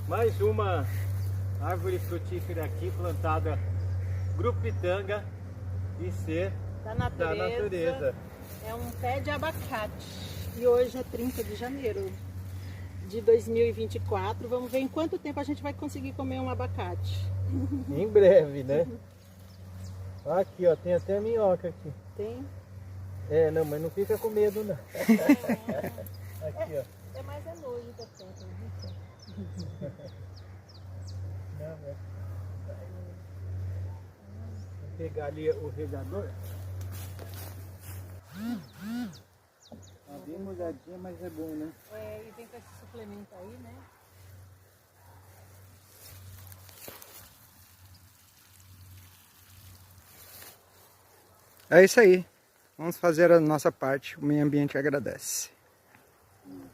Mais uma árvore frutífera aqui, plantada Grupo Pitanga IC Da da natureza. É um pé de abacate. E hoje é 30 de janeiro de 2024. Vamos ver em quanto tempo a gente vai conseguir comer um abacate. Em breve, né? Aqui, ó, tem até minhoca aqui. Tem? É, não, mas não fica com medo, não. Aqui, ó. É mais a nojo que eu tenho. Não, é. Vou pegar ali o regador. Tá bem molhadinha, mas é bom, né? É, e vem com esse suplemento aí, né? É isso aí. Vamos fazer a nossa parte. O meio ambiente agradece.